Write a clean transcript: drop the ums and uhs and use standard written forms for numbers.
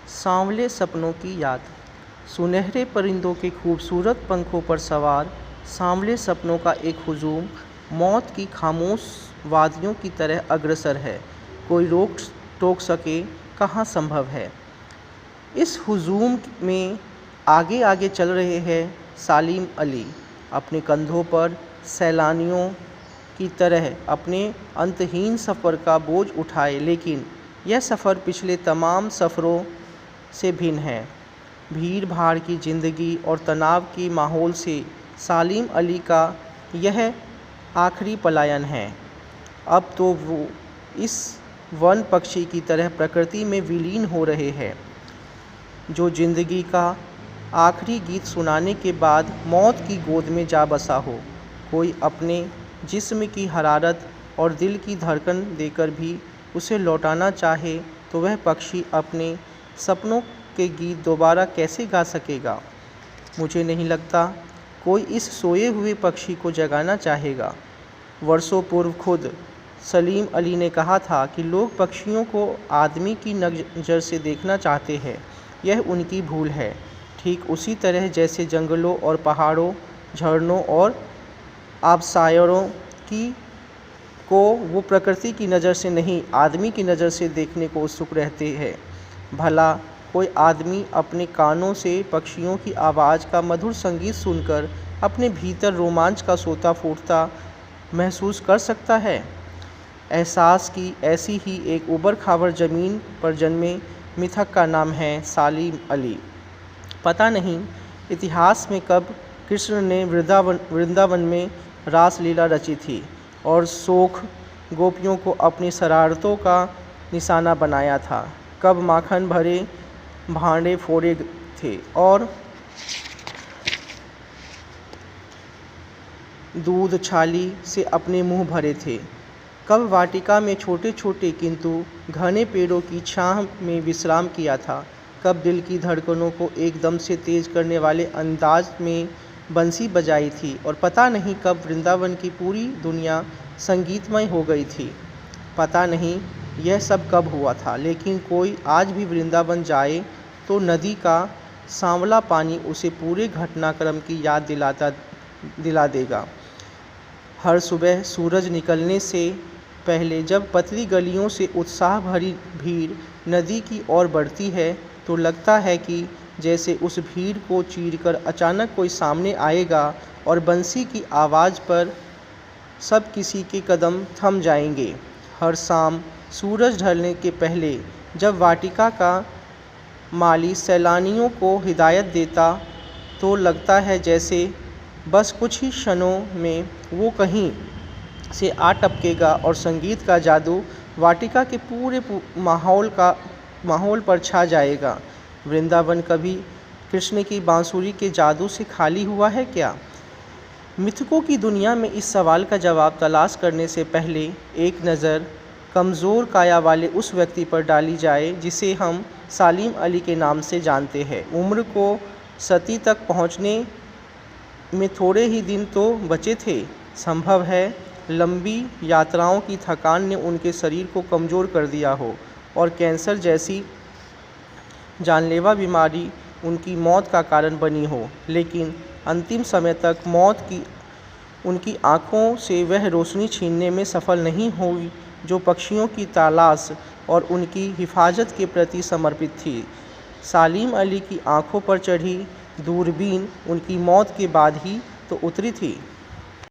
सांवले सपनों की याद। सुनहरे परिंदों के खूबसूरत पंखों पर सवार सांवले सपनों का एक हुजूम मौत की खामोश वादियों की तरह अग्रसर है। कोई रोक टोक सके कहाँ संभव है। इस हुजूम में आगे आगे चल रहे हैं सालिम अली, अपने कंधों पर सैलानियों की तरह अपने अंतहीन सफ़र का बोझ उठाए। लेकिन यह सफ़र पिछले तमाम सफ़रों से भिन्न है। भीड़ भाड़ की ज़िंदगी और तनाव के माहौल से सालिम अली का यह आखिरी पलायन है। अब तो वो इस वन पक्षी की तरह प्रकृति में विलीन हो रहे हैं, जो ज़िंदगी का आखिरी गीत सुनाने के बाद मौत की गोद में जा बसा हो। कोई अपने जिस्म की हरारत और दिल की धड़कन देकर भी उसे लौटाना चाहे तो वह पक्षी अपने सपनों के गीत दोबारा कैसे गा सकेगा। मुझे नहीं लगता कोई इस सोए हुए पक्षी को जगाना चाहेगा। वर्षों पूर्व खुद सलीम अली ने कहा था कि लोग पक्षियों को आदमी की नज़र से देखना चाहते हैं। यह उनकी भूल है। ठीक उसी तरह जैसे जंगलों और पहाड़ों, झरनों और आबशारों को वो प्रकृति की नज़र से नहीं, आदमी की नज़र से देखने को उत्सुक रहते हैं। भला कोई आदमी अपने कानों से पक्षियों की आवाज़ का मधुर संगीत सुनकर अपने भीतर रोमांच का सोता फूटता महसूस कर सकता है। एहसास की ऐसी ही एक उबड़ खाबड़ ज़मीन पर जन्मे मिथक का नाम है सालिम अली। पता नहीं इतिहास में कब कृष्ण ने वृंदावन में रासलीला रची थी और शोख गोपियों को अपनी शरारतों का निशाना बनाया था। कब माखन भरे भांडे फोड़े थे और दूध छाली से अपने मुंह भरे थे। कब वाटिका में छोटे छोटे किंतु घने पेड़ों की छांव में विश्राम किया था। कब दिल की धड़कनों को एकदम से तेज करने वाले अंदाज में बंसी बजाई थी। और पता नहीं कब वृंदावन की पूरी दुनिया संगीतमय हो गई थी। पता नहीं यह सब कब हुआ था, लेकिन कोई आज भी वृंदावन जाए तो नदी का सांवला पानी उसे पूरे घटनाक्रम की याद दिला देगा। हर सुबह सूरज निकलने से पहले जब पतली गलियों से उत्साह भरी भीड़ नदी की ओर बढ़ती है तो लगता है कि जैसे उस भीड़ को चीरकर अचानक कोई सामने आएगा और बंसी की आवाज़ पर सब किसी के कदम थम जाएंगे। हर शाम सूरज ढलने के पहले जब वाटिका का माली सैलानियों को हिदायत देता तो लगता है जैसे बस कुछ ही क्षणों में वो कहीं से आ टपकेगा और संगीत का जादू वाटिका के पूरे माहौल पर छा जाएगा। वृंदावन कभी कृष्ण की बांसुरी के जादू से खाली हुआ है क्या? मिथकों की दुनिया में इस सवाल का जवाब तलाश करने से पहले एक नज़र कमज़ोर काया वाले उस व्यक्ति पर डाली जाए जिसे हम सालिम अली के नाम से जानते हैं। उम्र को सती तक पहुंचने में थोड़े ही दिन तो बचे थे। संभव है लंबी यात्राओं की थकान ने उनके शरीर को कमज़ोर कर दिया हो और कैंसर जैसी जानलेवा बीमारी उनकी मौत का कारण बनी हो। लेकिन अंतिम समय तक मौत की उनकी आँखों से वह रोशनी छीनने में सफल नहीं हुई जो पक्षियों की तलाश और उनकी हिफाजत के प्रति समर्पित थी। सालिम अली की आँखों पर चढ़ी दूरबीन उनकी मौत के बाद ही तो उतरी थी।